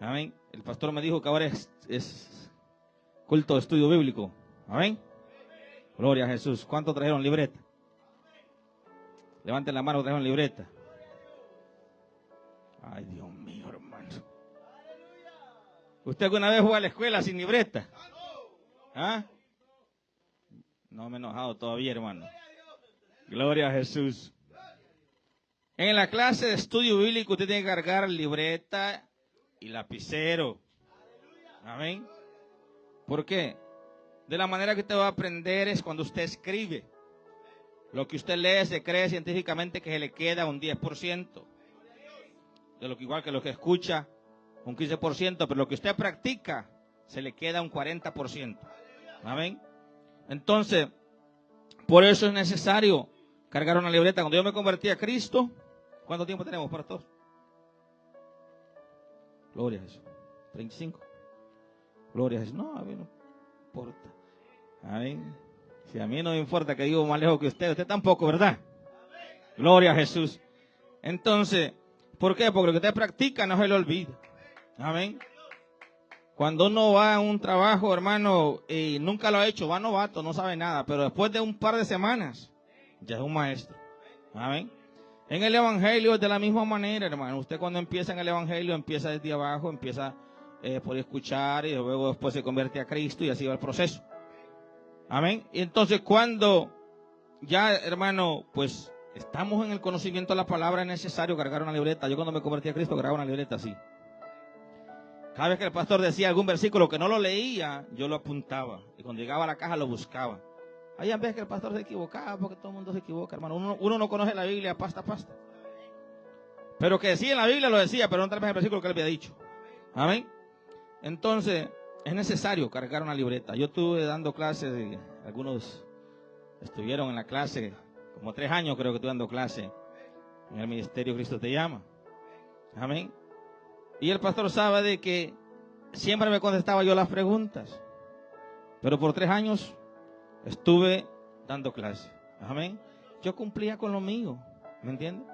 Amén. El pastor me dijo que ahora es culto de estudio bíblico. Amén. Gloria a Jesús. ¿Cuántos trajeron libreta? Levanten la mano que trajeron libreta. Ay, Dios mío, hermano. ¿Usted alguna vez fue a la escuela sin libreta? ¿Ah? No me he enojado todavía, hermano. Gloria a Jesús. En la clase de estudio bíblico usted tiene que cargar libreta y lapicero. Amén. ¿Por qué? De la manera que usted va a aprender es cuando usted escribe. Lo que usted lee se cree científicamente que se le queda un 10%. De lo que igual que lo que escucha, un 15%, pero lo que usted practica se le queda un 40%. Amén. Entonces, por eso es necesario cargar una libreta. Cuando yo me convertí a Cristo, ¿cuánto tiempo tenemos para todos? Gloria a Jesús. 35. Gloria a Jesús. No, a mí no importa. Amén. Si a mí no me importa que vivo más lejos que usted tampoco, ¿verdad? Gloria a Jesús. Entonces, ¿por qué? Porque lo que usted practica no se le olvida. Amén. Cuando uno va a un trabajo, hermano, y nunca lo ha hecho, va novato, no sabe nada, pero después de un par de semanas, ya es un maestro. Amén. En el evangelio es de la misma manera, hermano. Usted cuando empieza en el evangelio, empieza desde abajo, empieza por escuchar y luego después se convierte a Cristo y así va el proceso. Amén. Y entonces cuando ya, hermano, pues estamos en el conocimiento de la palabra, es necesario cargar una libreta. Yo cuando me convertí a Cristo cargaba una libreta así. Cada vez que el pastor decía algún versículo que no lo leía, yo lo apuntaba. Y cuando llegaba a la caja lo buscaba. Hay veces que el pastor se equivocaba, porque todo el mundo se equivoca, hermano. Uno no conoce la Biblia pasta a pasta. Pero que decía en la Biblia lo decía, pero no tal vez el versículo que él había dicho. Amén. Entonces, es necesario cargar una libreta. Yo estuve dando clases, y algunos estuvieron en la clase, como 3 años creo que estuve dando clase en el ministerio Cristo Te Llama. Amén. Y el pastor sabe de que siempre me contestaba yo las preguntas. Pero por 3 años estuve dando clase. Amén. Yo cumplía con lo mío. ¿Me entiende?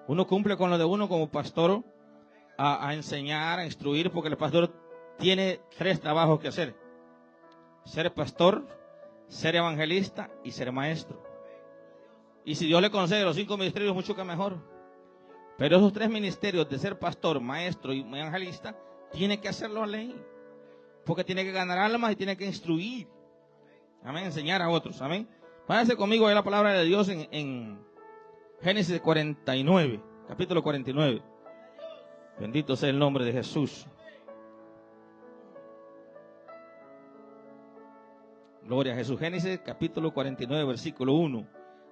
Uno cumple con lo de uno como pastor a enseñar, a instruir, porque el pastor tiene 3 trabajos que hacer: ser pastor, ser evangelista y ser maestro. Y si Dios le concede los 5 ministerios, mucho que mejor. Pero esos 3 ministerios de ser pastor, maestro y evangelista, tiene que hacerlo a ley. Porque tiene que ganar almas y tiene que instruir. Amén, enseñar a otros. Amén. Váyanse conmigo a la palabra de Dios en Génesis 49, capítulo 49. Bendito sea el nombre de Jesús. Gloria a Jesús. Génesis capítulo 49, versículo 1.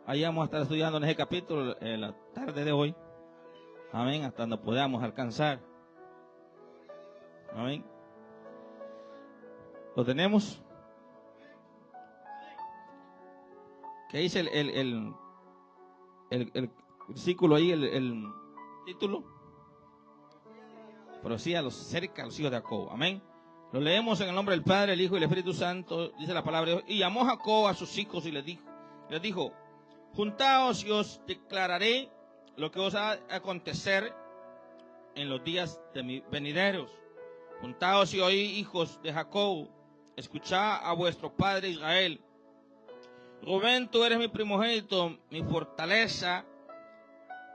Ahí vamos a estar estudiando en ese capítulo en la tarde de hoy. Amén, hasta donde podamos alcanzar. Amén. ¿Lo tenemos? ¿Qué dice el versículo ahí, el título? Pero sí, cerca a los hijos de Jacob. Amén. Lo leemos en el nombre del Padre, el Hijo y el Espíritu Santo. Dice la palabra de Dios. Y llamó Jacob a sus hijos y les dijo: juntaos y os declararé lo que os ha de acontecer en los días venideros. Juntaos y oí, hijos de Jacob, escuchad a vuestro padre Israel. Rubén, tú eres mi primogénito, mi fortaleza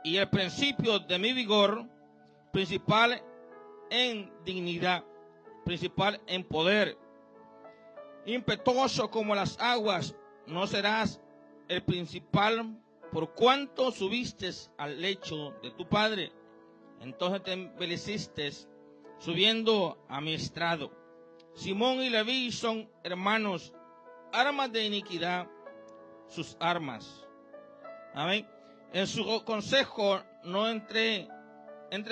y el principio de mi vigor, principal en dignidad, principal en poder. Impetuoso como las aguas, no serás el principal, por cuanto subiste al lecho de tu padre. Entonces te envileciste subiendo a mi estrado. Simón y Leví son hermanos, armas de iniquidad sus armas. Amén. En su consejo no entre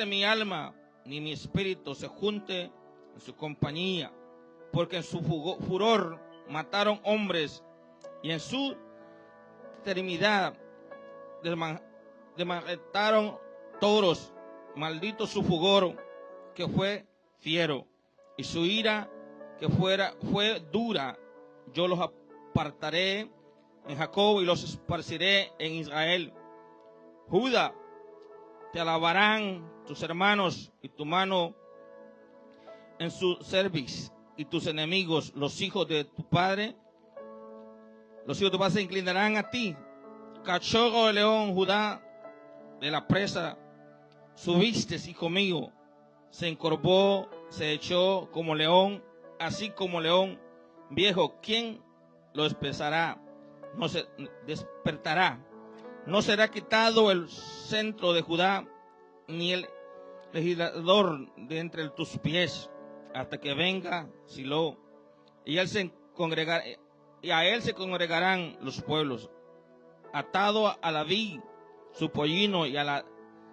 mi alma ni mi espíritu se junte en su compañía, porque en su furor mataron hombres y en su temeridad desmanetaron toros. Maldito su furor que fue fiero y su ira que fue dura. Yo los apartaré en Jacob y los esparciré en Israel. Judá, te alabarán tus hermanos y tu mano en su cerviz, y tus enemigos, los hijos de tu padre, se inclinarán a ti. Cachorro de león, Judá, de la presa, subiste, hijo mío, se encorvó, se echó como león, así como león viejo. ¿Quién lo despertará? No se despertará. No será quitado el centro de Judá, ni el legislador de entre tus pies, hasta que venga Silo, y él se congregará, y a él se congregarán los pueblos. Atado a la vid su pollino, y a la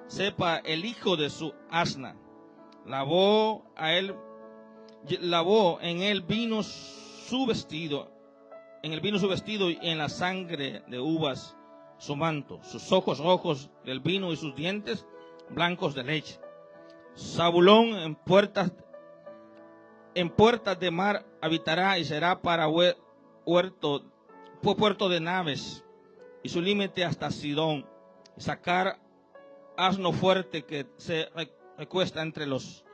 cepa el hijo de su asna. Lavó en el vino su vestido, y en la sangre de uvas su manto, sus ojos rojos del vino y sus dientes blancos de leche. Zabulón en puertas de mar habitará, y será para puerto de naves, y su límite hasta Sidón. Sacar asno fuerte que se recuesta entre los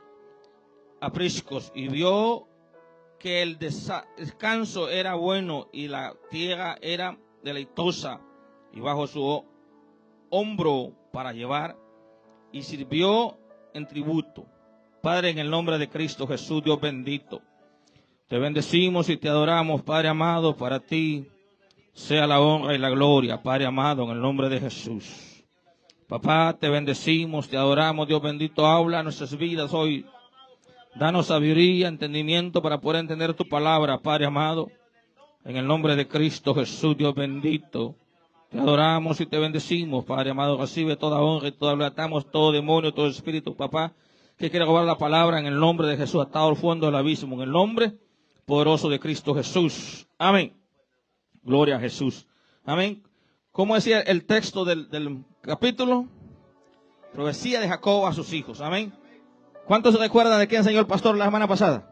apriscos, y vio que el descanso era bueno y la tierra era deleitosa, y bajo su hombro para llevar, y sirvió en tributo. Padre, en el nombre de Cristo Jesús, Dios bendito, te bendecimos y te adoramos, Padre amado. Para ti sea la honra y la gloria, Padre amado, en el nombre de Jesús. Papá, te bendecimos, te adoramos, Dios bendito. Habla a nuestras vidas hoy. Danos sabiduría, entendimiento para poder entender tu palabra, Padre amado. En el nombre de Cristo Jesús, Dios bendito. Te adoramos y te bendecimos, Padre amado. Recibe toda honra y toda gloria. Atamos todo demonio, todo espíritu, papá, que quiera robar la palabra, en el nombre de Jesús, atado al fondo del abismo, en el nombre poderoso de Cristo Jesús. Amén. Gloria a Jesús. Amén. ¿Cómo decía el texto del capítulo? Profecía de Jacob a sus hijos. Amén. ¿Cuántos se recuerdan de qué enseñó el pastor la semana pasada?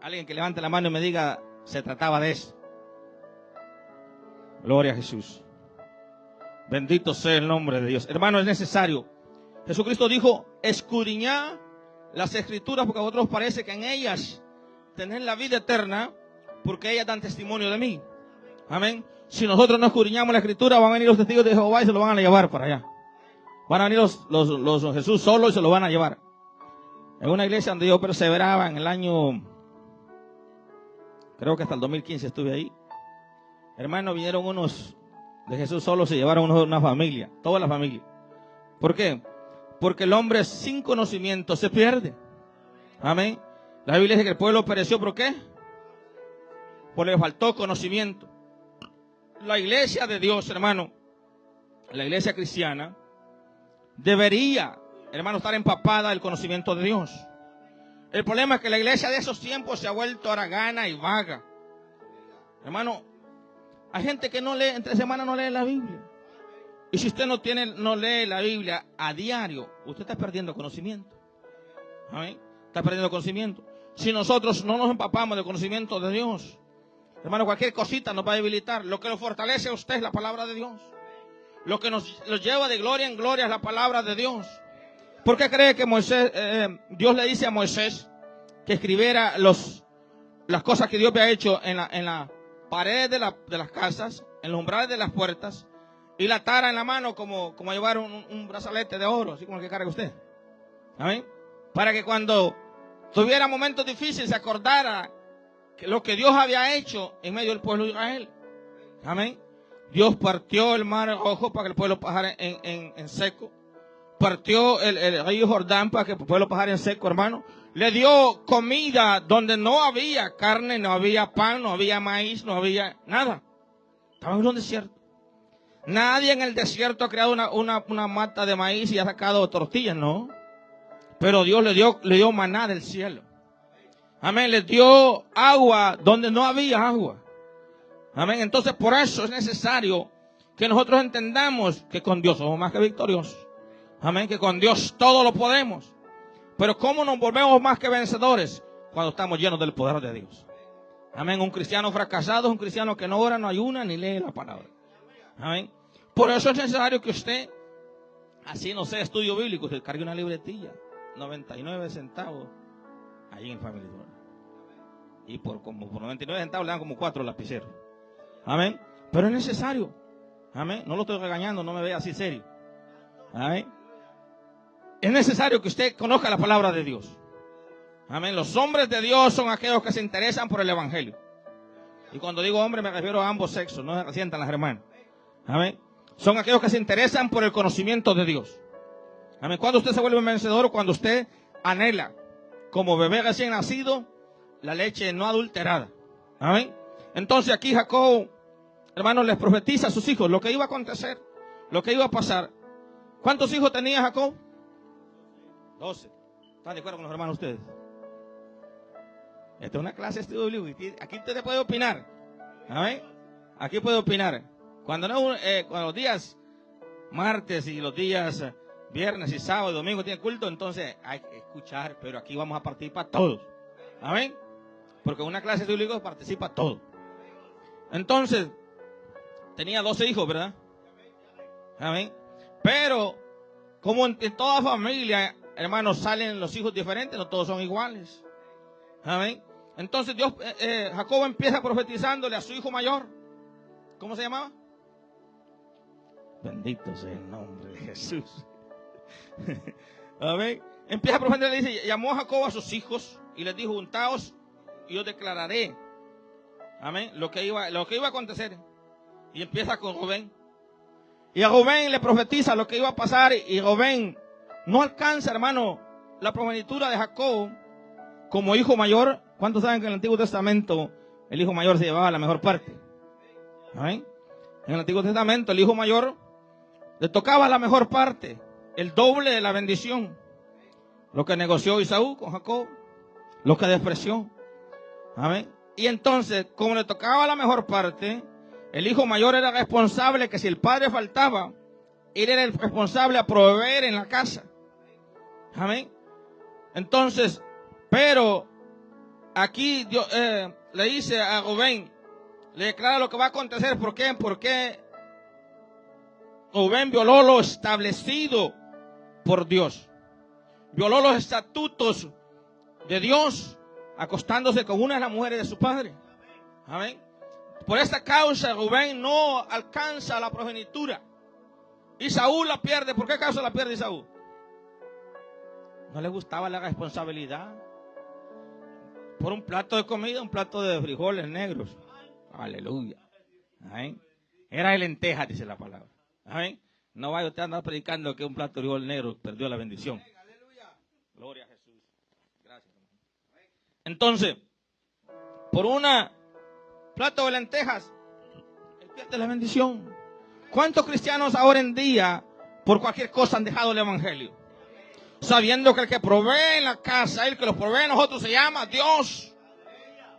Alguien que levante la mano y me diga, se trataba de eso. Gloria a Jesús. Bendito sea el nombre de Dios. Hermano, es necesario. Jesucristo dijo, escudriñad las escrituras, porque a vosotros parece que en ellas tenéis la vida eterna, porque ellas dan testimonio de mí. Amén. Si nosotros no escudriñamos la escritura, van a venir los testigos de Jehová y se lo van a llevar para allá. Van a venir los Jesús solos y se lo van a llevar. En una iglesia donde yo perseveraba en el año, creo que hasta el 2015 estuve ahí. Hermano, vinieron unos de Jesús solos, se llevaron una familia, toda la familia. ¿Por qué? Porque el hombre sin conocimiento se pierde. Amén. La Biblia dice que el pueblo pereció, ¿por qué? Porque le faltó conocimiento. La iglesia de Dios, hermano, la iglesia cristiana, debería, hermano, estar empapada del conocimiento de Dios. El problema es que la iglesia de esos tiempos se ha vuelto haragana y vaga. Hermano, hay gente que no lee, entre semana no lee la Biblia. Y si usted no lee la Biblia a diario, usted está perdiendo conocimiento. ¿Amén? Está perdiendo conocimiento. Si nosotros no nos empapamos del conocimiento de Dios, hermano, cualquier cosita nos va a debilitar. Lo que lo fortalece a usted es la palabra de Dios. Lo que nos lleva de gloria en gloria es la palabra de Dios. ¿Por qué cree que Dios le dice a Moisés que escribiera las cosas que Dios había hecho en la pared de las casas, en los umbrales de las puertas, y la atara en la mano como llevar un brazalete de oro, así como el que carga usted? Amén. Para que cuando tuviera momentos difíciles se acordara que lo que Dios había hecho en medio del pueblo de Israel. Amén. Dios partió el mar rojo para que el pueblo pasara en seco. Partió el río Jordán para que el pueblo pasara en seco, hermano. Le dio comida donde no había carne, no había pan, no había maíz, no había nada. Estaba en un desierto. Nadie en el desierto ha creado una mata de maíz y ha sacado tortillas, no. Pero Dios le dio maná del cielo. Amén. Le dio agua donde no había agua. Amén. Entonces, por eso es necesario que nosotros entendamos que con Dios somos más que victoriosos. Amén. Que con Dios todo lo podemos. Pero ¿cómo nos volvemos más que vencedores? Cuando estamos llenos del poder de Dios. Amén. Un cristiano fracasado es un cristiano que no ora, no ayuna, ni lee la palabra. Amén. Por eso es necesario que usted, así no sea estudio bíblico, usted cargue una libretilla 99 centavos ahí en el Family Dollar. Y por 99 centavos le dan como 4 lapiceros. Amén. Pero es necesario. Amén. No lo estoy regañando, no me vea así serio. Amén. Es necesario que usted conozca la palabra de Dios. Amén. Los hombres de Dios son aquellos que se interesan por el evangelio. Y cuando digo hombre me refiero a ambos sexos, no se resientan las hermanas. Amén. Son aquellos que se interesan por el conocimiento de Dios. Amén. Cuando usted se vuelve vencedor, cuando usted anhela, como bebé recién nacido, la leche no adulterada. Amén. Entonces aquí Jacob, hermanos, les profetiza a sus hijos lo que iba a acontecer, lo que iba a pasar. ¿Cuántos hijos tenía Jacob? 12. ¿Están de acuerdo con los hermanos ustedes? Esta es una clase de estudio bíblico. Aquí usted puede opinar. Amén. Aquí puede opinar. Cuando los días martes y los días viernes y sábado y domingo tiene culto, entonces hay que escuchar, pero aquí vamos a participar todos. Amén. Porque en una clase de bíblico participa todo. Entonces, tenía 12 hijos, ¿verdad? Amén. Pero, como en toda familia, hermanos, salen los hijos diferentes, no todos son iguales. Amén. Entonces Jacob empieza profetizándole a su hijo mayor. ¿Cómo se llamaba? Bendito sea el nombre de Jesús. Amén. Empieza a profetizar, le dice, llamó a Jacob a sus hijos y les dijo, juntaos y yo declararé, amén, lo que iba a acontecer. Y empieza con Rubén. Y a Rubén le profetiza lo que iba a pasar. Y Rubén no alcanza, hermano, la progenitura de Jacob como hijo mayor. ¿Cuántos saben que en el Antiguo Testamento el hijo mayor se llevaba la mejor parte? ¿Amén? En el Antiguo Testamento el hijo mayor le tocaba la mejor parte, el doble de la bendición. Lo que negoció Esaú con Jacob, lo que despreció. Amén. Y entonces, como le tocaba la mejor parte, el hijo mayor era responsable que si el padre faltaba, él era el responsable a proveer en la casa. Amén. Entonces, pero aquí Dios, le dice a Rubén, le declara lo que va a acontecer. ¿Por qué? Porque Rubén violó lo establecido por Dios. Violó los estatutos de Dios, acostándose con una de las mujeres de su padre. Amén. Por esta causa Rubén no alcanza la progenitura. Y Saúl la pierde. ¿Por qué causa la pierde Saúl? No le gustaba la responsabilidad. Por un plato de comida, un plato de frijoles negros. Aleluya. Amén. Era de lentejas, dice la palabra. Amén. No vaya usted a andar predicando que un plato de frijol negro perdió la bendición. Gloria a Jesús. Gracias. Entonces, por una plato de lentejas, él pierde la bendición. ¿Cuántos cristianos ahora en día, por cualquier cosa, han dejado el evangelio? Sabiendo que el que provee en la casa, el que los provee a nosotros, se llama Dios.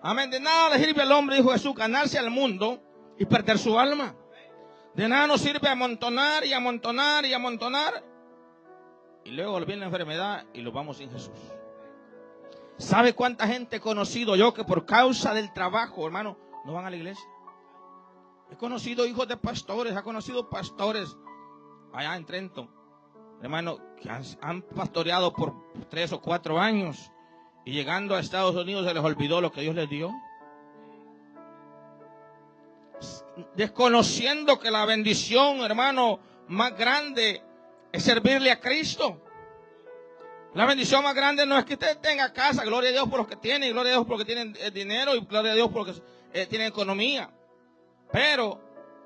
Amén. De nada le sirve al hombre, dijo Jesús, ganarse al mundo y perder su alma. De nada nos sirve amontonar y amontonar y amontonar. Y luego viene la enfermedad y los vamos sin Jesús. ¿Sabe cuánta gente he conocido yo que por causa del trabajo, hermano, no van a la iglesia? He conocido hijos de pastores, he conocido pastores allá en Trenton, hermano, que han pastoreado por 3 o 4 años y llegando a Estados Unidos se les olvidó lo que Dios les dio. Desconociendo que la bendición, hermano, más grande es servirle a Cristo. La bendición más grande no es que usted tenga casa, gloria a Dios por los que tienen, gloria a Dios por los que tienen dinero y gloria a Dios por los que tienen economía. Pero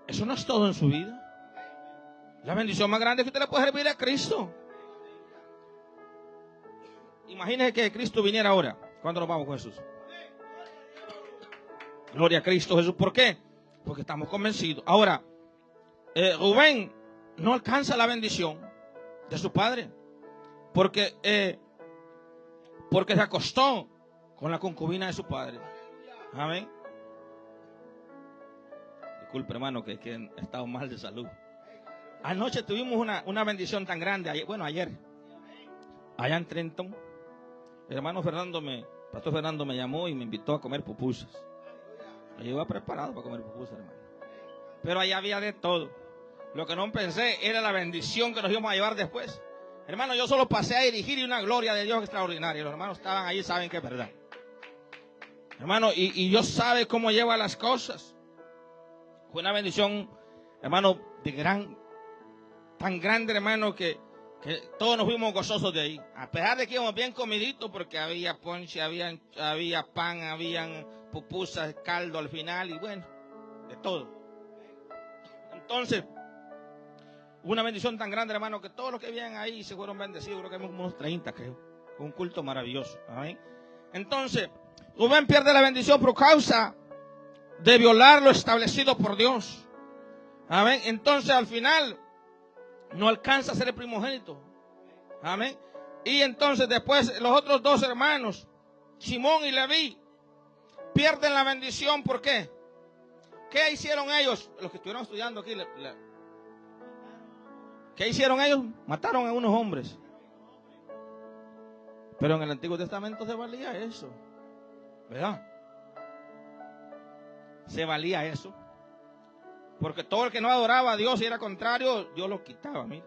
eso no es todo en su vida. La bendición más grande es que usted le puede servir a Cristo. Imagínese que Cristo viniera ahora. ¿Cuándo nos vamos con Jesús? Gloria a Cristo Jesús. ¿Por qué? Porque estamos convencidos. Ahora, Rubén no alcanza la bendición de su padre. Porque se acostó con la concubina de su padre. Amén. Disculpe, hermano, que he estado mal de salud. Anoche tuvimos una bendición tan grande. Ayer, allá en Trenton, el pastor Fernando me llamó y me invitó a comer pupusas. Yo iba preparado para comer pupusas, hermano. Pero allá había de todo. Lo que no pensé era la bendición que nos íbamos a llevar después. Hermano, yo solo pasé a dirigir y una gloria de Dios extraordinaria. Los hermanos estaban ahí, saben que es verdad. Hermano, y Dios sabe cómo lleva las cosas. Fue una bendición, hermano, tan grande, hermano, que todos nos fuimos gozosos de ahí. A pesar de que íbamos bien comiditos, porque había ponche, había pan, habían pupusas, caldo al final y bueno, de todo. Entonces, una bendición tan grande, hermano, que todos los que vivían ahí se fueron bendecidos. Creo que hay unos 30, creo. Un culto maravilloso. Amén. Entonces, Rubén pierde la bendición por causa de violar lo establecido por Dios. Amén. Entonces, al final, no alcanza a ser el primogénito. Amén. Y entonces después los otros dos hermanos, Simón y Leví, pierden la bendición. ¿Por qué? ¿Qué hicieron ellos? Los que estuvieron estudiando aquí. ¿Qué hicieron ellos? Mataron a unos hombres. Pero en el Antiguo Testamento se valía eso. ¿Verdad? Se valía eso. Porque todo el que no adoraba a Dios y era contrario, Dios lo quitaba, mira.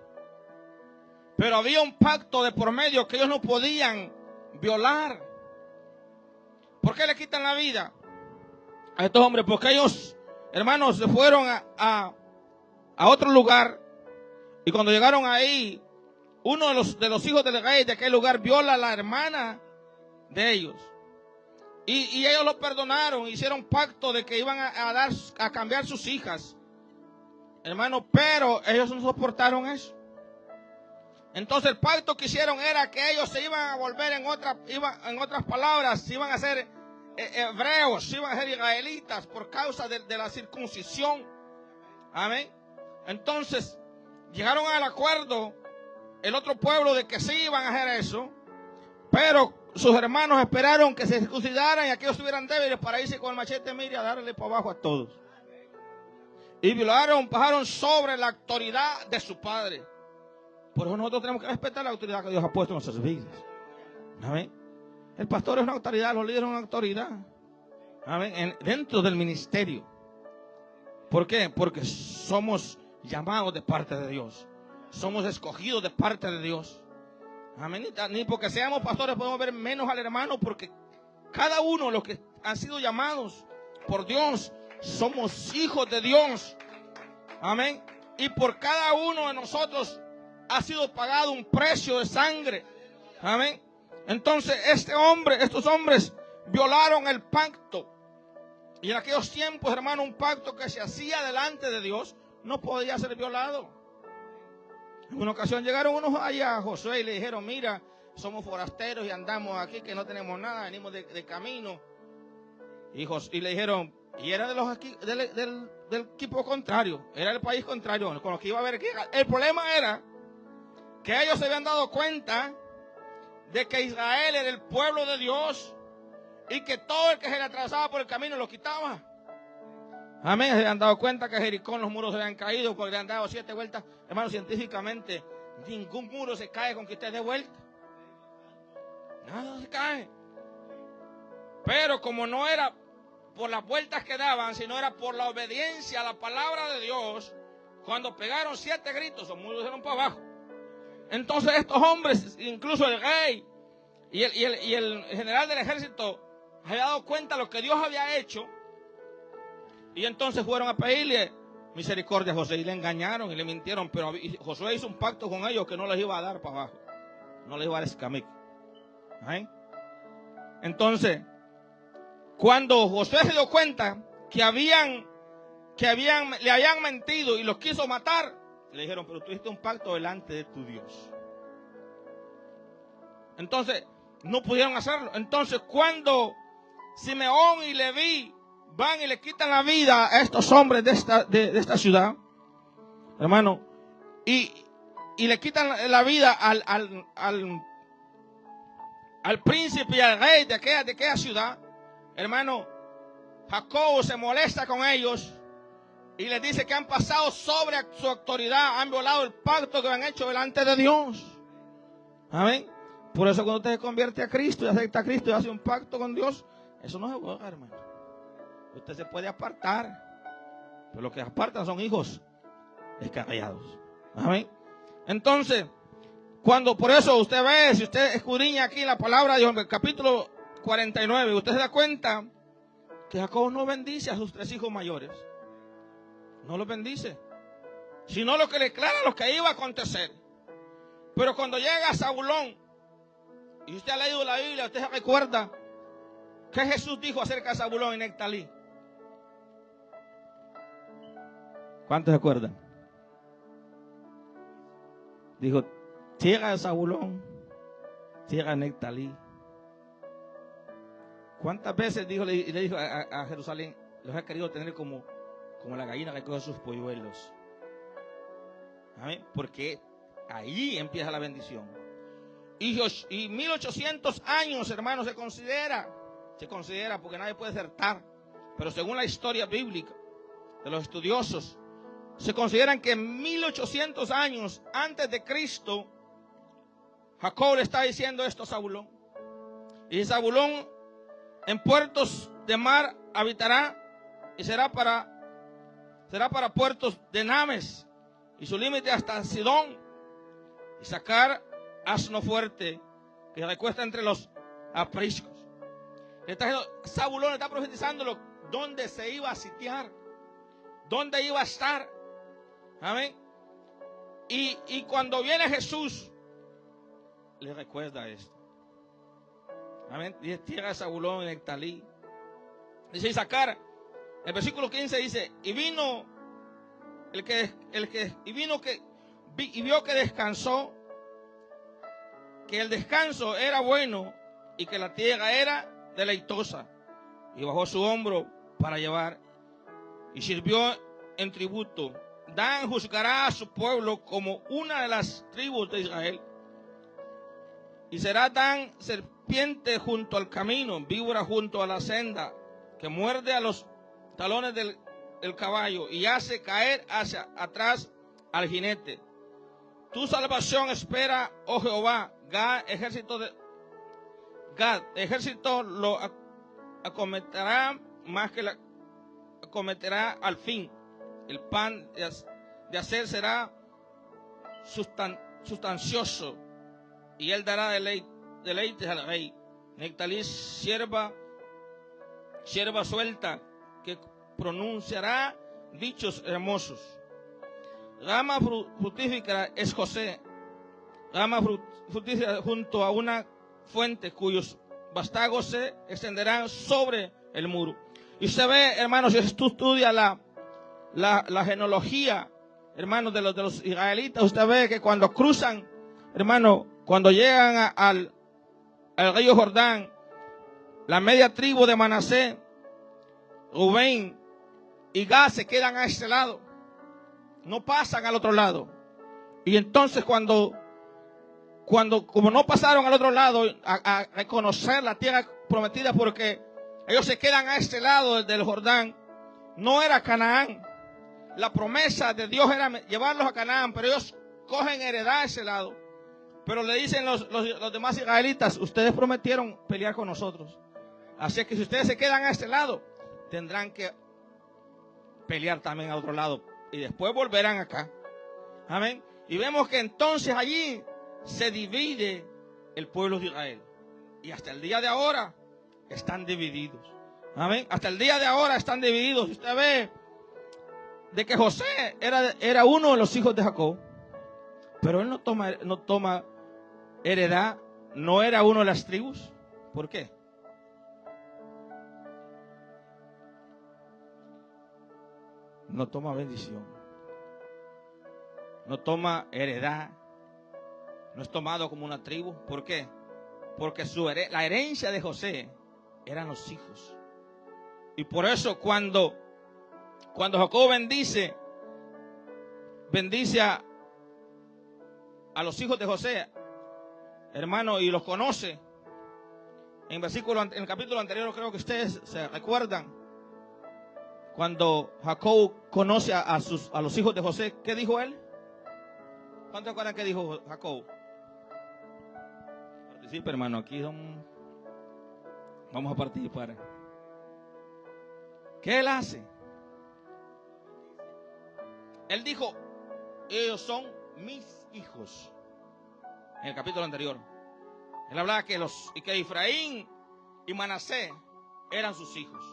Pero había un pacto de por medio que ellos no podían violar. ¿Por qué le quitan la vida a estos hombres? Porque ellos, hermanos, se fueron a otro lugar. Y cuando llegaron ahí, uno de los hijos del rey de aquel lugar viola a la hermana de ellos. Y ellos lo perdonaron, hicieron pacto de que iban a cambiar sus hijas. Hermano, pero ellos no soportaron eso. Entonces el pacto que hicieron era que ellos se iban a volver en otras palabras, se iban a ser hebreos, se iban a ser israelitas por causa de la circuncisión. Amén. Entonces llegaron al acuerdo el otro pueblo de que sí iban a hacer eso, pero sus hermanos esperaron que se circuncidaran y aquellos estuvieran débiles para irse con el machete, mire, a darle por abajo a todos. Y bajaron sobre la autoridad de su padre. Por eso nosotros tenemos que respetar la autoridad que Dios ha puesto en nuestras vidas. Amén. El pastor es una autoridad, los líderes son una autoridad. Amén. Dentro del ministerio. ¿Por qué? Porque somos llamados de parte de Dios. Somos escogidos de parte de Dios. Amén. Ni porque seamos pastores podemos ver menos al hermano, porque cada uno de los que han sido llamados por Dios somos hijos de Dios. Amén. Y por cada uno de nosotros ha sido pagado un precio de sangre. Amén. Entonces estos hombres violaron el pacto. Y en aquellos tiempos, hermano, un pacto que se hacía delante de Dios no podía ser violado. En una ocasión llegaron unos allá a Josué y le dijeron: mira, somos forasteros y andamos aquí que no tenemos nada, venimos de camino. Y le dijeron, y era del equipo contrario, era el país contrario, con los que iba a haber guerra. El problema era que ellos se habían dado cuenta de que Israel era el pueblo de Dios y que todo el que se le atravesaba por el camino lo quitaba. Amén. Se habían dado cuenta que Jericó, los muros se habían caído porque le han dado 7 vueltas. Hermano, científicamente ningún muro se cae con que usted dé vuelta. Nada se cae. Pero como no era por las vueltas que daban, sino era por la obediencia a la palabra de Dios, cuando pegaron 7 gritos, los muros se fueron para abajo. Entonces estos hombres, incluso el rey y el general del ejército, se había dado cuenta de lo que Dios había hecho. Y entonces fueron a pedirle misericordia a Josué y le engañaron y le mintieron. Pero Josué hizo un pacto con ellos que no les iba a dar para abajo, no les iba a dar escamico. ¿Eh? Entonces, cuando Josué se dio cuenta que le habían mentido y los quiso matar, le dijeron: pero tú hiciste un pacto delante de tu Dios. Entonces no pudieron hacerlo. Entonces cuando Simeón y Leví van y le quitan la vida a estos hombres de esta ciudad, hermano, y le quitan la vida al príncipe y al rey de aquella ciudad, hermano, Jacob se molesta con ellos y les dice que han pasado sobre su autoridad, han violado el pacto que han hecho delante de Dios. Amén. Por eso cuando usted se convierte a Cristo y acepta a Cristo y hace un pacto con Dios, eso no se juega, hermano. Usted se puede apartar, pero los que apartan son hijos escarriados. Amén. Entonces, por eso usted ve, si usted escudriña aquí la palabra de Dios, en el capítulo 49, usted se da cuenta que Jacob no bendice a sus 3 hijos mayores. No los bendice, sino lo que le declara lo que iba a acontecer. Pero cuando llega Zabulón, y usted ha leído la Biblia, usted se recuerda que Jesús dijo acerca de Zabulón y Neftalí. ¿Cuántos se acuerdan? Dijo, tierra de Zabulón, tierra de Neftalí. ¿Cuántas veces le dijo a Jerusalén, los ha querido tener como la gallina que coge sus polluelos? ¿Amén? Porque ahí empieza la bendición. Y 1800 años, hermanos, se considera porque nadie puede acertar, pero según la historia bíblica de los estudiosos, se consideran que 1800 años antes de Cristo, Jacob le está diciendo esto a Zabulón. Y Zabulón en puertos de mar habitará y será para puertos de Names, y su límite hasta Sidón, y sacar asno fuerte que recuesta entre los apriscos. Zabulón está profetizando dónde se iba a sitiar, dónde iba a estar. Amén. Y cuando viene Jesús, le recuerda esto. Amén. Dice tierra de Zabulón y Neftalí. Dice Isacar, el versículo 15 dice, y vio que descansó, que el descanso era bueno y que la tierra era deleitosa, y bajó su hombro para llevar y sirvió en tributo. Dan juzgará a su pueblo como una de las tribus de Israel, y será Dan serpiente junto al camino, víbora junto a la senda, que muerde a los talones del caballo y hace caer hacia atrás al jinete. Tu salvación espera, oh Jehová. Gad, ejército lo acometerá más que la acometerá al fin. El pan de hacer será sustancioso, y él dará deleites al rey. Neftalí, sierva suelta, que pronunciará dichos hermosos. Rama fructífera es José, rama fructífera junto a una fuente cuyos vástagos se extenderán sobre el muro. Y usted ve, hermanos, si tú estudias la genealogía, hermanos, de los israelitas, usted ve que cuando cruzan, hermano, cuando llegan al río Jordán, la media tribu de Manasés, Rubén y Gad se quedan a este lado, no pasan al otro lado. Y entonces como no pasaron al otro lado a reconocer la tierra prometida, porque ellos se quedan a este lado del Jordán, no era Canaán. La promesa de Dios era llevarlos a Canaán, pero ellos cogen heredad a ese lado. Pero le dicen los demás israelitas, ustedes prometieron pelear con nosotros, así que si ustedes se quedan a este lado, tendrán que pelear también al otro lado, y después volverán acá. Amén. Y vemos que entonces allí se divide el pueblo de Israel, y hasta el día de ahora están divididos. Amén. Hasta el día de ahora están divididos. Usted ve de que José era uno de los hijos de Jacob, pero él no toma heredad, no era uno de las tribus. ¿Por qué? No toma bendición, no toma heredad, no es tomado como una tribu. ¿Por qué? Porque la herencia de José eran los hijos. Y por eso cuando Jacob bendice a los hijos de José, hermano, y los conoce, en el capítulo anterior, creo que ustedes se recuerdan, cuando Jacob conoce a los hijos de José, ¿qué dijo él? ¿Cuántos recuerdan qué dijo Jacob? Participe, hermano, aquí vamos a participar. ¿Qué él hace? Él dijo, ellos son mis hijos. en el capítulo anterior. Él hablaba que Efraín y Manasés eran sus hijos.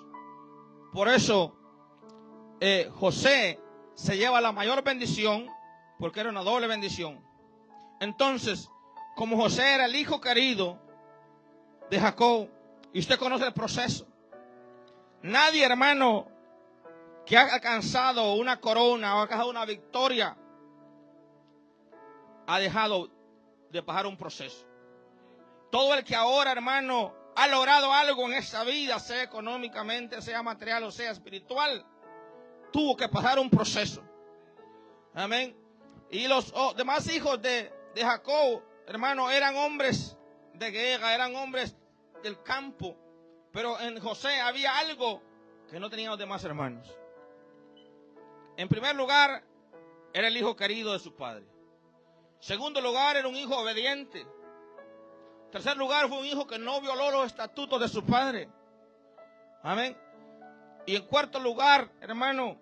Por eso José se lleva la mayor bendición, porque era una doble bendición. Entonces, como José era el hijo querido de Jacob, y usted conoce el proceso, nadie, hermano, que ha alcanzado una corona o ha alcanzado una victoria, ha dejado de pasar un proceso. Todo el que ahora, hermano, ha logrado algo en esta vida, sea económicamente, sea material o sea espiritual, tuvo que pasar un proceso. Amén. Y los demás hijos de Jacob, hermano, eran hombres de guerra, eran hombres del campo. Pero en José había algo que no tenían los demás hermanos. En primer lugar, era el hijo querido de su padre. En segundo lugar, era un hijo obediente. En tercer lugar, fue un hijo que no violó los estatutos de su padre. Amén. Y en cuarto lugar, hermano,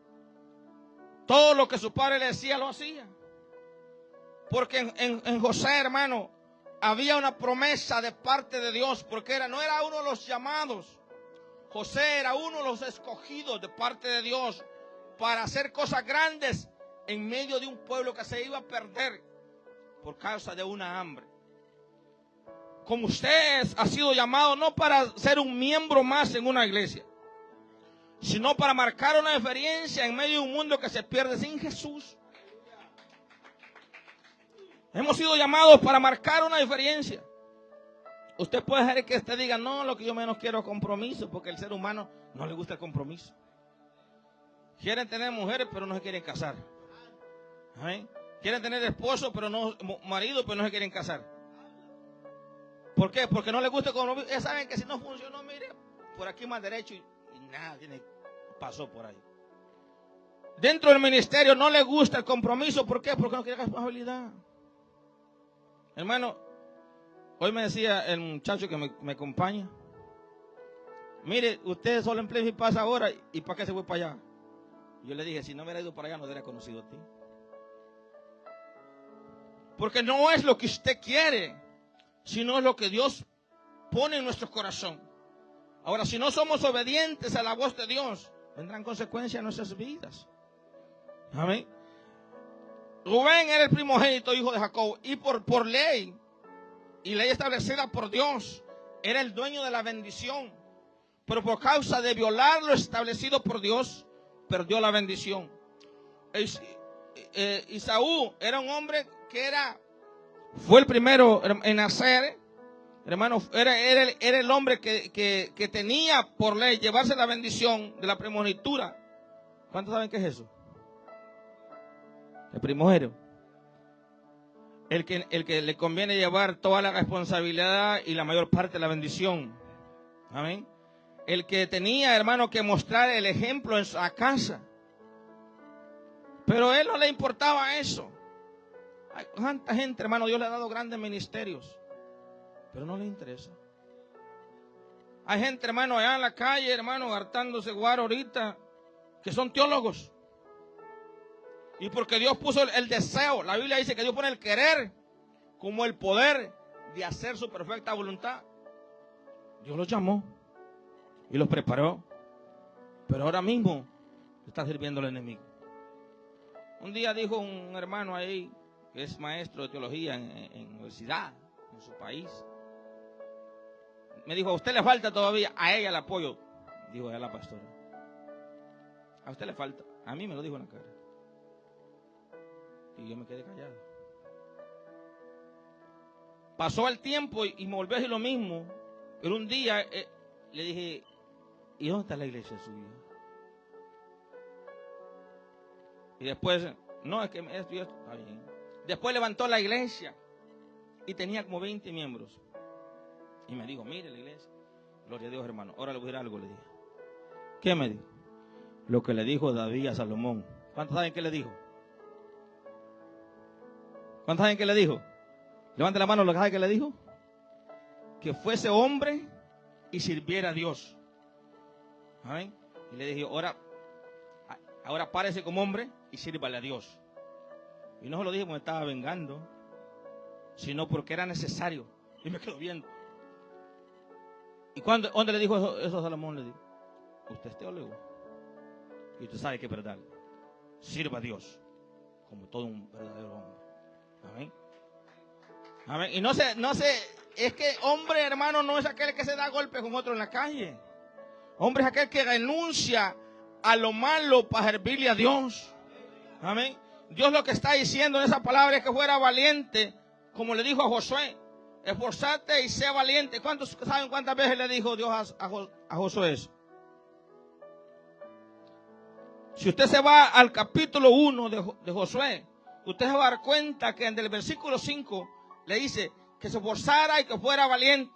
todo lo que su padre le decía, lo hacía. Porque en José, hermano, había una promesa de parte de Dios, porque no era uno de los llamados. José era uno de los escogidos de parte de Dios para hacer cosas grandes en medio de un pueblo que se iba a perder por causa de una hambre. Como usted ha sido llamado no para ser un miembro más en una iglesia, sino para marcar una diferencia en medio de un mundo que se pierde sin Jesús. Hemos sido llamados para marcar una diferencia. Usted puede dejar que usted diga, no, lo que yo menos quiero es compromiso, porque el ser humano no le gusta el compromiso. Quieren tener mujeres, pero no se quieren casar. ¿Amén? Quieren tener esposo, pero no marido, pero no se quieren casar. ¿Por qué? Porque no les gusta el compromiso. Ya saben que si no funcionó, mire, por aquí más derecho y nada pasó por ahí. Dentro del ministerio no le gusta el compromiso. ¿Por qué? Porque no quiere responsabilidad. Hermano, hoy me decía el muchacho que me acompaña, mire, usted solo emplea y pasa ahora, ¿y para qué se fue para allá? Yo le dije, si no me hubiera ido para allá, no hubiera conocido a ti. Porque no es lo que usted quiere, sino es lo que Dios pone en nuestro corazón. Ahora, si no somos obedientes a la voz de Dios, vendrán consecuencias en nuestras vidas. Amén. Rubén era el primogénito, hijo de Jacob, y por ley, y ley establecida por Dios, era el dueño de la bendición. Pero por causa de violar lo establecido por Dios, perdió la bendición. Isaú era un hombre que fue el primero en nacer, hermano, era el hombre que tenía por ley llevarse la bendición de la primogenitura. ¿Cuántos saben qué es eso? El primogénito. El que le conviene llevar toda la responsabilidad y la mayor parte de la bendición. Amén. El que tenía, hermano, que mostrar el ejemplo en su casa. Pero a él no le importaba eso. Hay tanta gente, hermano, Dios le ha dado grandes ministerios, pero no le interesa. Hay gente, hermano, allá en la calle, hermano, hartándose guaro ahorita, que son teólogos. Y porque Dios puso el deseo, la Biblia dice que Dios pone el querer como el poder de hacer su perfecta voluntad. Dios los llamó y los preparó, pero ahora mismo está sirviendo al enemigo. Un día dijo un hermano ahí, que es maestro de teología en universidad, en su país, me dijo, a usted le falta todavía, a ella le apoyo. Dijo a la pastora, a usted le falta, a mí me lo dijo en la cara. Y yo me quedé callado. Pasó el tiempo y me volvió a decir lo mismo. Pero un día le dije, ¿y dónde está la iglesia suya? Y después, no, es que esto y esto, está bien. Después levantó la iglesia y tenía como 20 miembros. Y me dijo, mire la iglesia. Gloria a Dios, hermano. Ahora le voy a decir algo, le dije. ¿Qué me dijo? Lo que le dijo David a Salomón. ¿Cuántos saben qué le dijo? ¿Cuántos saben qué le dijo? Levante la mano, ¿lo que sabe que le dijo? Que fuese hombre y sirviera a Dios. ¿Amén? Y le dije, ahora párese como hombre y sírvale a Dios. Y no se lo dije porque me estaba vengando, sino porque era necesario. Y me quedo viendo. ¿Y dónde le dijo eso a Salomón? Le dijo, usted es teólogo y usted sabe que es verdad. Sirva a Dios como todo un verdadero hombre. Amén. Amén. Y no sé, es que hombre, hermano, no es aquel que se da golpes con otro en la calle. Hombre es aquel que renuncia a lo malo para servirle a Dios. Amén. Dios lo que está diciendo en esa palabra es que fuera valiente, como le dijo a Josué. Esforzate y sé valiente. ¿Cuántos saben cuántas veces le dijo Dios a Josué eso? Si usted se va al capítulo 1 de Josué, usted se va a dar cuenta que en el versículo 5 le dice que se esforzara y que fuera valiente.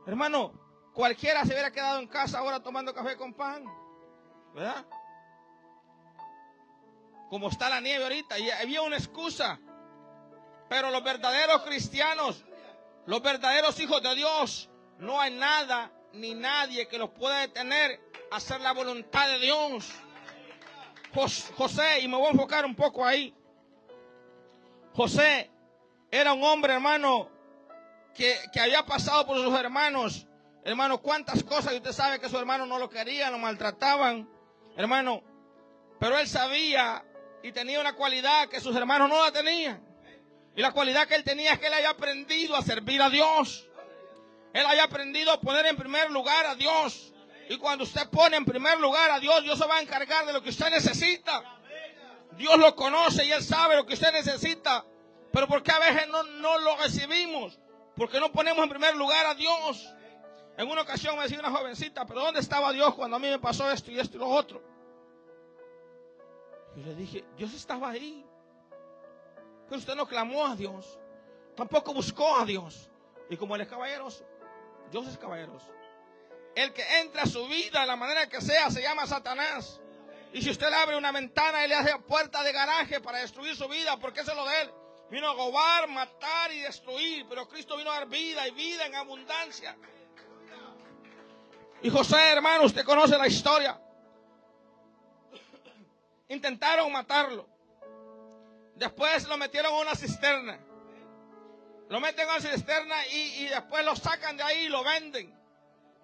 Hermano, cualquiera se hubiera quedado en casa ahora tomando café con pan, ¿verdad? Como está la nieve ahorita, y había una excusa. Pero los verdaderos cristianos, los verdaderos hijos de Dios, no hay nada ni nadie que los pueda detener a hacer la voluntad de Dios. José, y me voy a enfocar un poco ahí. José era un hombre, hermano, que había pasado por sus hermanos. Hermano, cuántas cosas, y usted sabe que sus hermanos no lo querían, lo maltrataban, hermano. Pero él sabía y tenía una cualidad que sus hermanos no la tenían. Y la cualidad que él tenía es que él había aprendido a servir a Dios. Él había aprendido a poner en primer lugar a Dios. Y cuando usted pone en primer lugar a Dios, Dios se va a encargar de lo que usted necesita. Dios lo conoce y Él sabe lo que usted necesita. Pero ¿por qué a veces no lo recibimos? Porque no ponemos en primer lugar a Dios. En una ocasión me decía una jovencita, pero ¿dónde estaba Dios cuando a mí me pasó esto y lo otro? Y le dije, Dios estaba ahí. Pero usted no clamó a Dios, tampoco buscó a Dios. Y como Él es caballeroso, Dios es caballeroso. El que entra a su vida de la manera que sea se llama Satanás. Y si usted le abre una ventana y le hace puerta de garaje para destruir su vida, porque eso es lo de Él. Vino a robar, matar y destruir, pero Cristo vino a dar vida y vida en abundancia. Y José, hermano, usted conoce la historia. Intentaron matarlo. Después lo metieron en una cisterna. Lo meten en una cisterna y después lo sacan de ahí y lo venden.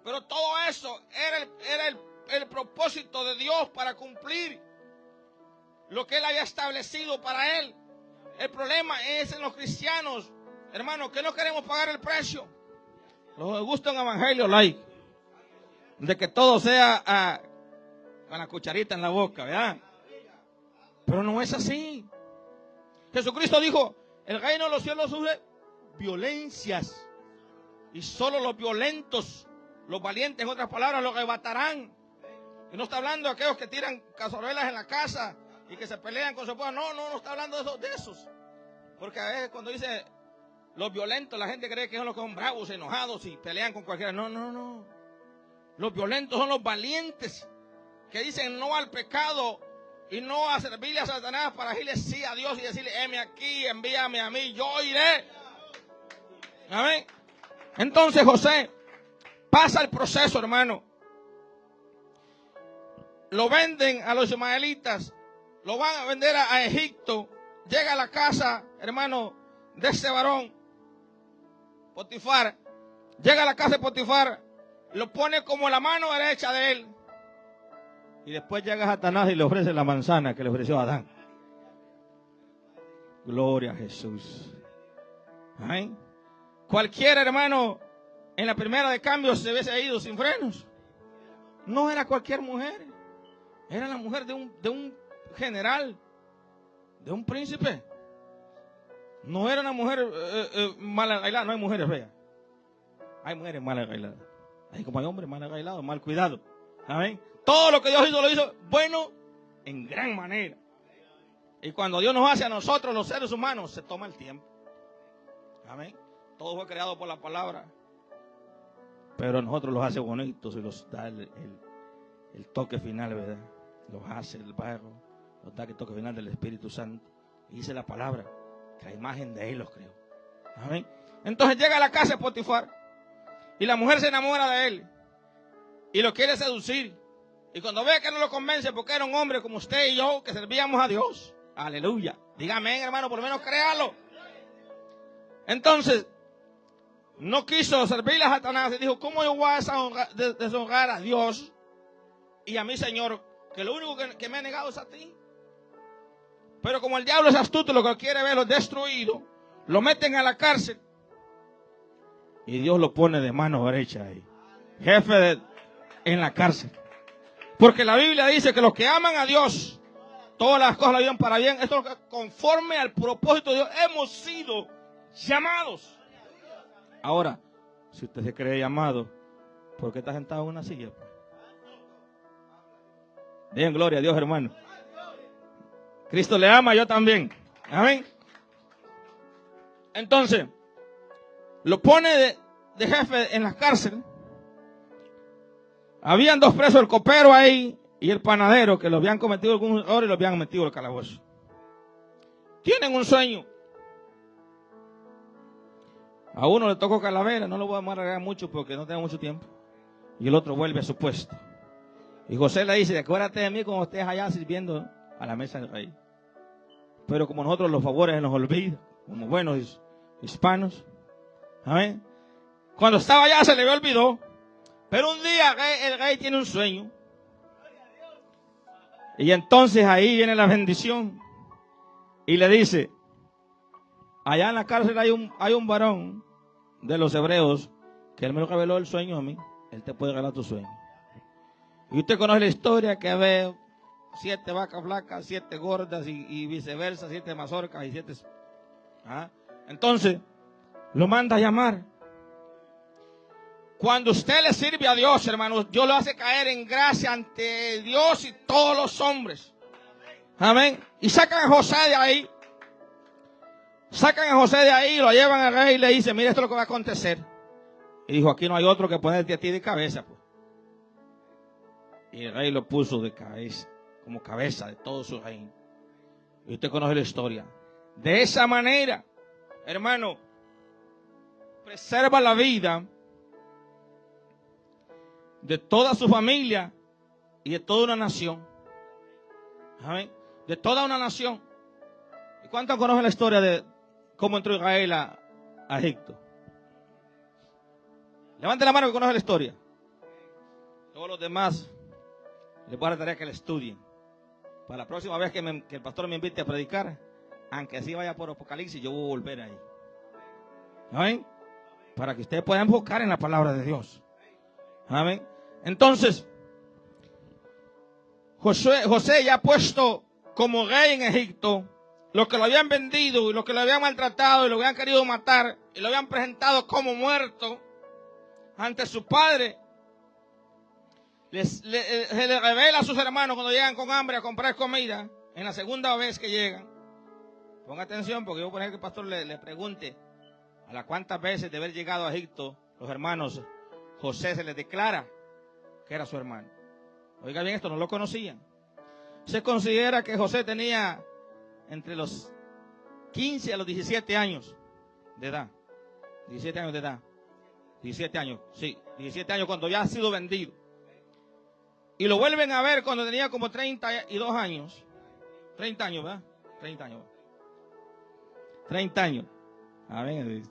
Pero todo eso era el propósito de Dios para cumplir lo que Él había establecido para Él. El problema es en los cristianos, hermano, que no queremos pagar el precio. Nos gusta un evangelio like, de que todo sea con la cucharita en la boca, ¿verdad? Pero no es así. Jesucristo dijo, el reino de los cielos sufre violencias y solo los violentos, los valientes, en otras palabras, lo arrebatarán. Y no está hablando de aquellos que tiran cazuelas en la casa y que se pelean con su esposa. No está hablando de esos. Porque a veces cuando dice los violentos, la gente cree que son los que son bravos, enojados y pelean con cualquiera. No. Los violentos son los valientes que dicen no al pecado y no a servirle a Satanás para decirle sí a Dios y decirle, heme aquí, envíame a mí, yo iré. Amén. Entonces José pasa el proceso, hermano. Lo venden a los ismaelitas, lo van a vender a Egipto. Llega a la casa, hermano, de ese varón, Potifar. Llega a la casa de Potifar, lo pone como la mano derecha de él. Y después llega Satanás y le ofrece la manzana que le ofreció a Adán. Gloria a Jesús. ¿Ay? Cualquier hermano en la primera de cambio se hubiese ido sin frenos. No era cualquier mujer. Era la mujer de un general, de un príncipe. No era una mujer mal arreglada. No hay mujeres feas. Hay mujeres mal arregladas. Hay como hay hombres mal arreglados, mal cuidados. Amén. Todo lo que Dios hizo, lo hizo bueno en gran manera. Y cuando Dios nos hace a nosotros, los seres humanos, se toma el tiempo. Amén. Todo fue creado por la palabra. Pero a nosotros los hace bonitos y los da el toque final, ¿verdad? Los hace el barro, los da el toque final del Espíritu Santo. Y dice la palabra, que la imagen de Él los creó. Amén. Entonces llega a la casa de Potifar y la mujer se enamora de él y lo quiere seducir. Y cuando ve que no lo convence porque era un hombre como usted y yo que servíamos a Dios. Aleluya. Dígame, hermano, por lo menos créalo. Entonces, no quiso servirle a Satanás y dijo, ¿cómo yo voy a deshonrar a Dios y a mi Señor, que lo único que me ha negado es a ti? Pero como el diablo es astuto, lo que quiere verlo destruido, lo meten a la cárcel y Dios lo pone de mano derecha ahí, jefe en la cárcel. Porque la Biblia dice que los que aman a Dios, todas las cosas le ayudan para bien. Esto es lo que conforme al propósito de Dios hemos sido llamados. Ahora, si usted se cree llamado, ¿por qué está sentado en una silla? Bien, gloria a Dios, hermano. Cristo le ama, yo también. Amén. Entonces, lo pone de jefe en la cárcel. Habían dos presos, el copero ahí y el panadero, que lo habían cometido algún error y lo habían metido al calabozo. Tienen un sueño. A uno le tocó calavera, no lo voy a amargar mucho porque no tengo mucho tiempo. Y el otro vuelve a su puesto. Y José le dice, acuérdate de mí cuando estés allá sirviendo a la mesa del rey. Pero como nosotros los favores nos olvidan, como buenos hispanos. Amén. Cuando estaba allá se le olvidó. Pero un día el rey tiene un sueño. Y entonces ahí viene la bendición. Y le dice, allá en la cárcel hay un varón de los hebreos que él me reveló el sueño a mí. Él te puede revelar tu sueño. Y usted conoce la historia que ve 7 vacas flacas, 7 gordas y viceversa, 7 mazorcas y 7. Entonces, lo manda a llamar. Cuando usted le sirve a Dios, hermanos, Dios lo hace caer en gracia ante Dios y todos los hombres. Amén. Y sacan a José de ahí. Sacan a José de ahí, lo llevan al rey y le dicen, mira, esto es lo que va a acontecer. Y dijo, aquí no hay otro que ponerte a ti de cabeza, pues. Y el rey lo puso de cabeza, como cabeza de todo su reino. Y usted conoce la historia. De esa manera, hermano, preserva la vida de toda su familia y de toda una nación. ¿Amén? De toda una nación. ¿Y cuántos conocen la historia de cómo entró Israel a Egipto? Levante la mano que conoce la historia. Todos los demás les voy a dar tarea que la estudien. Para la próxima vez que el pastor me invite a predicar, aunque así vaya por Apocalipsis, yo voy a volver ahí. ¿Amén? Para que ustedes puedan buscar en la palabra de Dios. Amén. Entonces, José ya puesto como rey en Egipto, los que lo habían vendido y los que lo habían maltratado y lo habían querido matar y lo habían presentado como muerto ante su padre, se le revela a sus hermanos cuando llegan con hambre a comprar comida, en la segunda vez que llegan. Ponga atención porque yo voy a poner que el pastor le pregunte a las cuántas veces de haber llegado a Egipto los hermanos José se les declara que era su hermano. Oiga bien, esto no lo conocían. Se considera que José tenía entre los 15 a los 17 años de edad. 17 años de edad. 17 años, sí, 17 años cuando ya ha sido vendido. Y lo vuelven a ver cuando tenía como 32 años. 30 años, ¿verdad? 30 años. 30 años. A ver,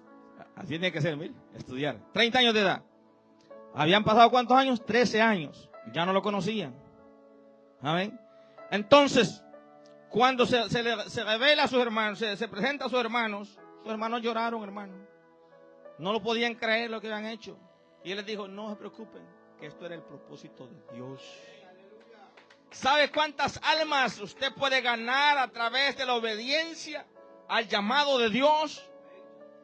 así tiene que ser, mire, estudiar. 30 años de edad. ¿Habían pasado cuántos años? 13 años. Ya no lo conocían. Amén. Entonces, cuando se revela a sus hermanos, se presenta a sus hermanos lloraron, hermano. No lo podían creer lo que habían hecho. Y él les dijo, no se preocupen, que esto era el propósito de Dios. ¿Sabe cuántas almas usted puede ganar a través de la obediencia al llamado de Dios?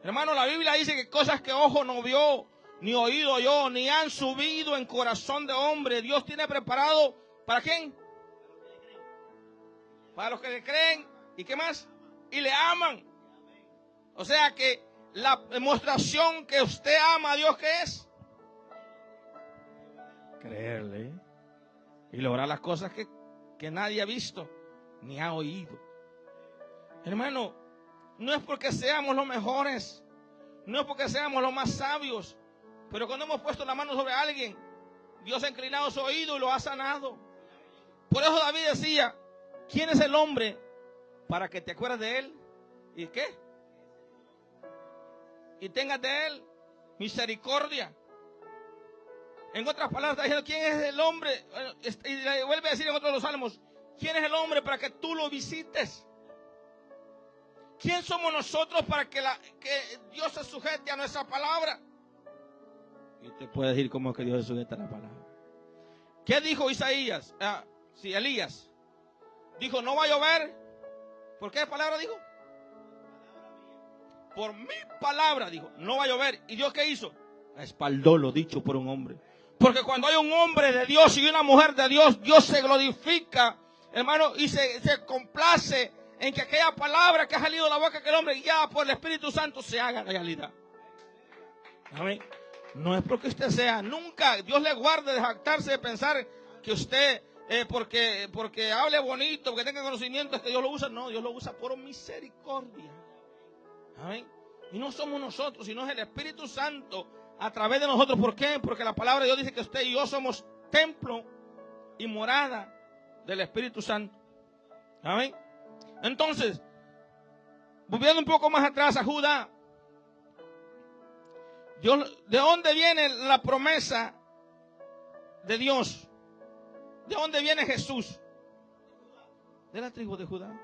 Hermano, la Biblia dice que cosas que ojo no vio, ni oído oyó, ni han subido en corazón de hombre, Dios tiene preparado, ¿para quién? Para los que le creen, ¿y qué más? Y le aman. O sea que la demostración que usted ama a Dios, ¿qué es? Creerle y lograr las cosas que nadie ha visto ni ha oído. Hermano, no es porque seamos los mejores, no es porque seamos los más sabios, pero cuando hemos puesto la mano sobre alguien, Dios ha inclinado su oído y lo ha sanado. Por eso David decía, ¿quién es el hombre para que te acuerdes de él? ¿Y qué? y tengas de él misericordia. En otras palabras, está diciendo, ¿quién es el hombre? Y le vuelve a decir en otro de los salmos, ¿quién es el hombre para que tú lo visites? ¿Quién somos nosotros para que Dios se sujete a nuestra palabra? Y usted puede decir cómo es que Dios se sujeta a la palabra. ¿Qué dijo Isaías? Elías. Dijo, no va a llover. ¿Por qué palabra dijo? Por mi palabra, dijo, no va a llover. ¿Y Dios qué hizo? Espaldó lo dicho por un hombre. Porque cuando hay un hombre de Dios y una mujer de Dios, Dios se glorifica, hermano, y se complace en que aquella palabra que ha salido de la boca de aquel hombre, ya por el Espíritu Santo, se haga realidad. Amén. No es porque usted sea, nunca, Dios le guarde de jactarse de pensar que usted, porque hable bonito, porque tenga conocimiento, es que Dios lo usa. No, Dios lo usa por misericordia. Amén. Y no somos nosotros, sino es el Espíritu Santo a través de nosotros. ¿Por qué? Porque la palabra de Dios dice que usted y yo somos templo y morada del Espíritu Santo. Amén. Entonces, volviendo un poco más atrás a Judá, ¿de dónde viene la promesa de Dios? ¿De dónde viene Jesús? De la tribu de Judá.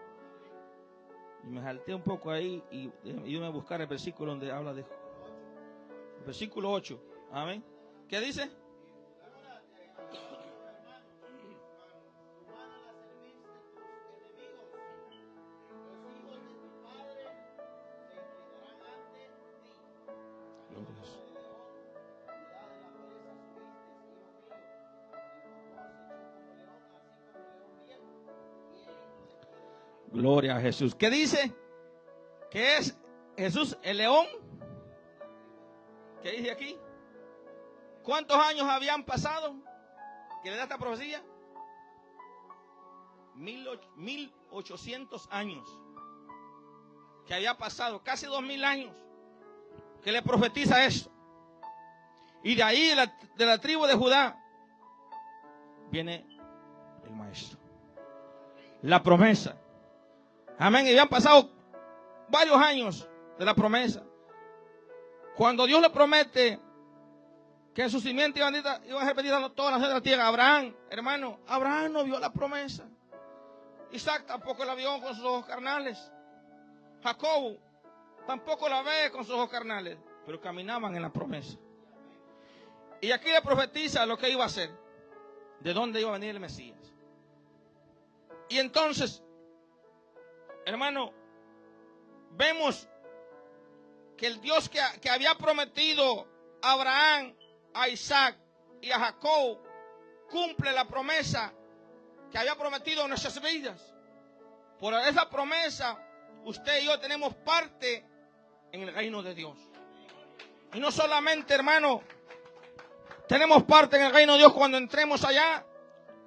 Y me salté un poco ahí y iba a buscar el versículo donde habla de el versículo 8. Amén. ¿Qué dice? Gloria a Jesús. ¿Qué dice? ¿Qué es Jesús el león? ¿Qué dice aquí? ¿Cuántos años habían pasado que le da esta profecía? 1800 años que había pasado, casi 2000 años que le profetiza eso. Y de ahí, de la tribu de Judá, viene el maestro, la promesa. Amén. Y habían pasado varios años de la promesa. Cuando Dios le promete que en su simiente iban a ser benditas todas las naciones de la tierra, Abraham, hermano, Abraham no vio la promesa. Isaac tampoco la vio con sus ojos carnales. Jacob tampoco la ve con sus ojos carnales, pero caminaban en la promesa. Y aquí le profetiza lo que iba a hacer, de dónde iba a venir el Mesías. Y entonces, hermano, vemos que el Dios que había prometido a Abraham, a Isaac y a Jacob, cumple la promesa que había prometido en nuestras vidas. Por esa promesa, usted y yo tenemos parte en el reino de Dios. Y no solamente, hermano, tenemos parte en el reino de Dios cuando entremos allá,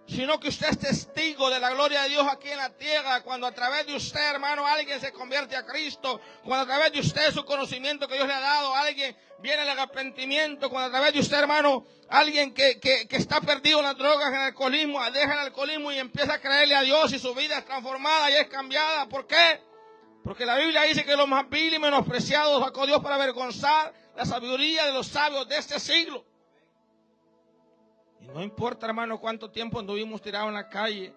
sino que usted es testigo de la gloria de Dios aquí en la tierra, cuando a través de usted, hermano, alguien se convierte a Cristo, cuando a través de usted su conocimiento que Dios le ha dado, alguien viene al arrepentimiento, cuando a través de usted, hermano, alguien que está perdido en las drogas, en el alcoholismo, deja el alcoholismo y empieza a creerle a Dios y su vida es transformada y es cambiada. ¿Por qué? Porque la Biblia dice que lo más vil y menospreciado sacó Dios para avergonzar la sabiduría de los sabios de este siglo. Y no importa, hermano, cuánto tiempo anduvimos tirados en la calle.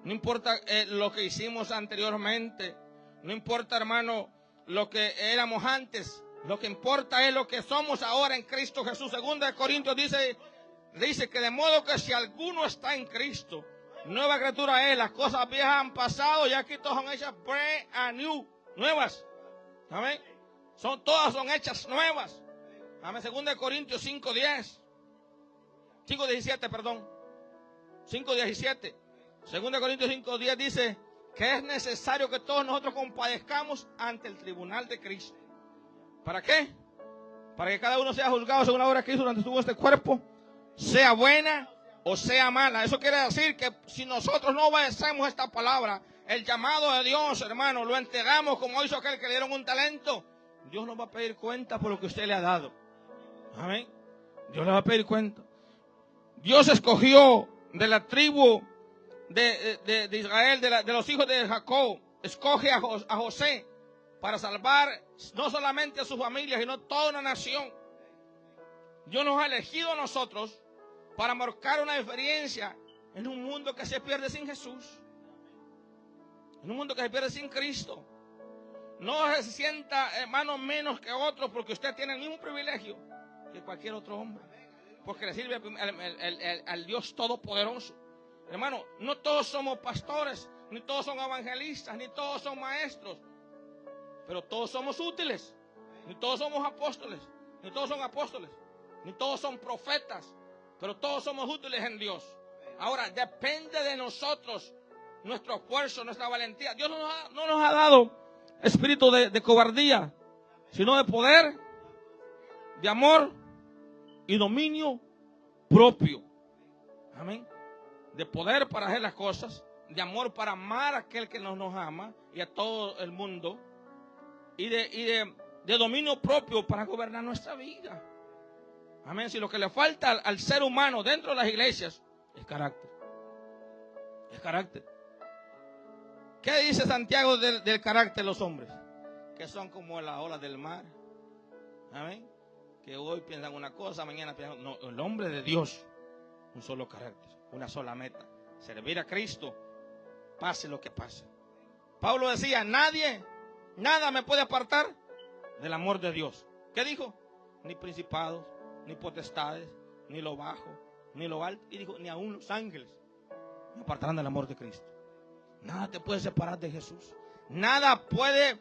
No importa lo que hicimos anteriormente. No importa, hermano, lo que éramos antes. Lo que importa es lo que somos ahora en Cristo Jesús. 2 Corintios dice que de modo que si alguno está en Cristo, nueva criatura es. Las cosas viejas han pasado y aquí todas son hechas brand and new, nuevas. Amén. Todas son hechas nuevas. Amén. 2 Corintios 5:10. 5:17, perdón. 5:17. 2 Corintios 5:10 dice que es necesario que todos nosotros compadezcamos ante el tribunal de Cristo. ¿Para qué? Para que cada uno sea juzgado según la obra de Cristo durante todo este cuerpo, sea buena o sea mala. Eso quiere decir que si nosotros no obedecemos esta palabra, el llamado de Dios, hermano, lo entregamos como hizo aquel que le dieron un talento, Dios nos va a pedir cuenta por lo que usted le ha dado. Amén. Dios le va a pedir cuenta. Dios escogió de la tribu de Israel, de los hijos de Jacob, escoge a José para salvar no solamente a su familia, sino a toda una nación. Dios nos ha elegido a nosotros para marcar una diferencia en un mundo que se pierde sin Jesús. En un mundo que se pierde sin Cristo. No se sienta, hermano, menos que otro porque usted tiene el mismo privilegio que cualquier otro hombre. Porque le sirve al Dios Todopoderoso. Hermano, no todos somos pastores, ni todos son evangelistas, ni todos son maestros. Pero todos somos útiles. Ni todos somos apóstoles, ni todos son apóstoles, ni todos son profetas. Pero todos somos útiles en Dios. Ahora, depende de nosotros, nuestro esfuerzo, nuestra valentía. Dios no nos ha dado espíritu de cobardía, sino de poder, de amor y dominio propio. Amén. De poder para hacer las cosas, de amor para amar a aquel que nos ama y a todo el mundo, y de dominio propio para gobernar nuestra vida. Amén. Si lo que le falta al ser humano dentro de las iglesias es carácter. Es carácter. ¿Qué dice Santiago del carácter de los hombres? Que son como las olas del mar. Amén. Que hoy piensan una cosa, mañana piensan... No, el hombre de Dios, un solo carácter, una sola meta. Servir a Cristo, pase lo que pase. Pablo decía, nada me puede apartar del amor de Dios. ¿Qué dijo? Ni principados, ni potestades, ni lo bajo, ni lo alto. Y dijo, ni aún los ángeles me apartarán del amor de Cristo. Nada te puede separar de Jesús. Nada puede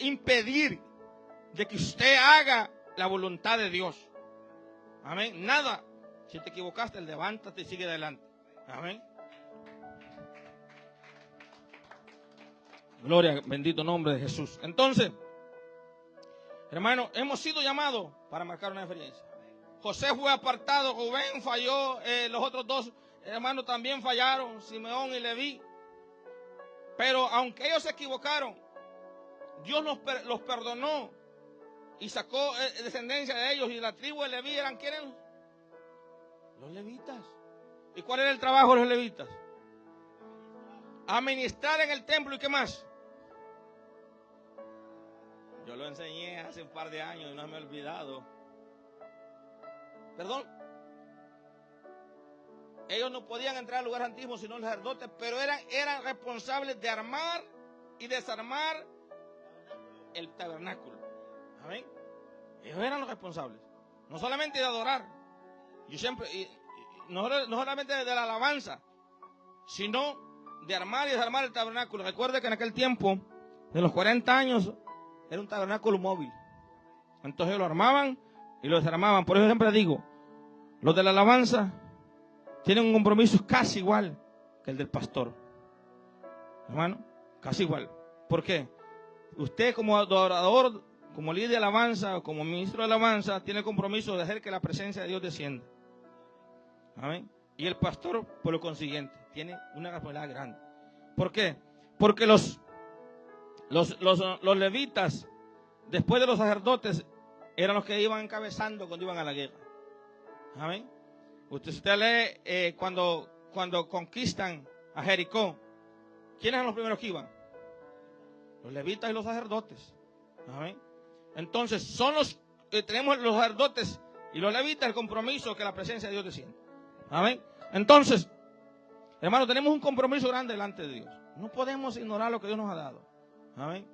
impedir de que usted haga la voluntad de Dios. Amén. Nada. Si te equivocaste, levántate y sigue adelante. Amén. Gloria, bendito nombre de Jesús. Entonces, hermano, hemos sido llamados para marcar una diferencia. José fue apartado, Rubén falló, los otros dos hermanos también fallaron, Simeón y Leví. Pero aunque ellos se equivocaron, Dios los perdonó y sacó descendencia de ellos. Y la tribu de Leví eran ¿quiénes? Los levitas. ¿Y cuál era el trabajo de los levitas? Administrar en el templo. ¿Y qué más? Yo lo enseñé hace un par de años y no me he olvidado. Perdón. Ellos no podían entrar al lugar antiguo sino los sacerdotes, pero eran responsables de armar y desarmar el tabernáculo. Amén. Ellos eran los responsables. No solamente de adorar, no solamente de la alabanza, sino de armar y desarmar el tabernáculo. Recuerde que en aquel tiempo, de los 40 años, era un tabernáculo móvil. Entonces lo armaban y lo desarmaban. Por eso siempre digo, los de la alabanza tienen un compromiso casi igual que el del pastor. Hermano, casi igual. ¿Por qué? Usted como adorador, como líder de alabanza, como ministro de alabanza, tiene el compromiso de hacer que la presencia de Dios descienda. Amén. Y el pastor, por lo consiguiente, tiene una responsabilidad grande. ¿Por qué? Porque los levitas, después de los sacerdotes, eran los que iban encabezando cuando iban a la guerra. Amén. Usted lee cuando conquistan a Jericó, ¿quiénes eran los primeros que iban? Los levitas y los sacerdotes. Amén. Entonces, tenemos los sacerdotes y los levitas el compromiso que la presencia de Dios descienda. Amén. Entonces, hermano, tenemos un compromiso grande delante de Dios. No podemos ignorar lo que Dios nos ha dado. Amén.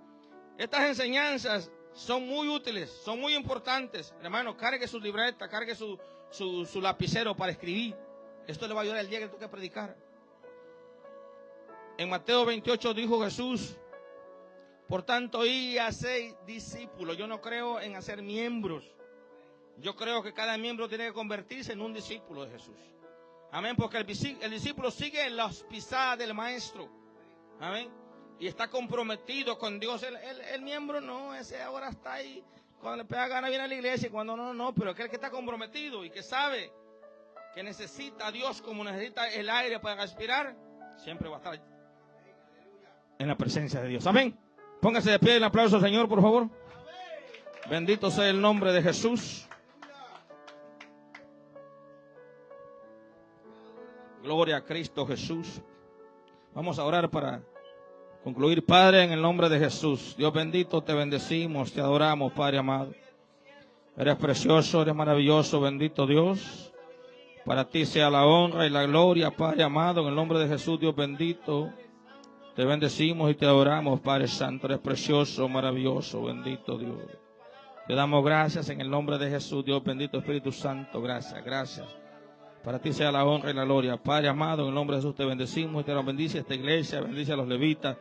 Estas enseñanzas son muy útiles, son muy importantes. Hermano, cargue su libreta, cargue su lapicero para escribir. Esto le va a ayudar el día que toque predicar. En Mateo 28 dijo Jesús, por tanto, y haced discípulos. Yo no creo en hacer miembros. Yo creo que cada miembro tiene que convertirse en un discípulo de Jesús. Amén, porque el discípulo sigue en las pisadas del maestro. Amén. Y está comprometido con Dios. El miembro no, ese ahora está ahí. Cuando le pega gana viene a la iglesia y cuando no. Pero aquel que está comprometido y que sabe que necesita a Dios como necesita el aire para respirar, siempre va a estar en la presencia de Dios. Amén. Póngase de pie, el aplauso al Señor, por favor. Bendito sea el nombre de Jesús. Gloria a Cristo Jesús. Vamos a orar para concluir, Padre, en el nombre de Jesús. Dios bendito, te bendecimos, te adoramos, Padre amado. Eres precioso, eres maravilloso, bendito Dios. Para ti sea la honra y la gloria, Padre amado, en el nombre de Jesús, Dios bendito. Te bendecimos y te adoramos, Padre Santo. Eres precioso, maravilloso, bendito Dios. Te damos gracias en el nombre de Jesús, Dios bendito, Espíritu Santo. Gracias, gracias. Para ti sea la honra y la gloria. Padre amado, en el nombre de Jesús te bendecimos y te bendice esta iglesia, bendice a los levitas,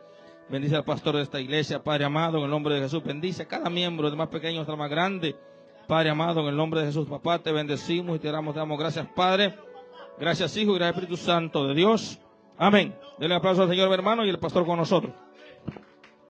bendice al pastor de esta iglesia. Padre amado, en el nombre de Jesús, bendice a cada miembro, de más pequeño hasta más grande. Padre amado, en el nombre de Jesús, papá, te bendecimos y te damos gracias, Padre. Gracias, Hijo, y gracias, Espíritu Santo de Dios. Amén. Denle un aplauso al Señor, hermano, y el pastor con nosotros.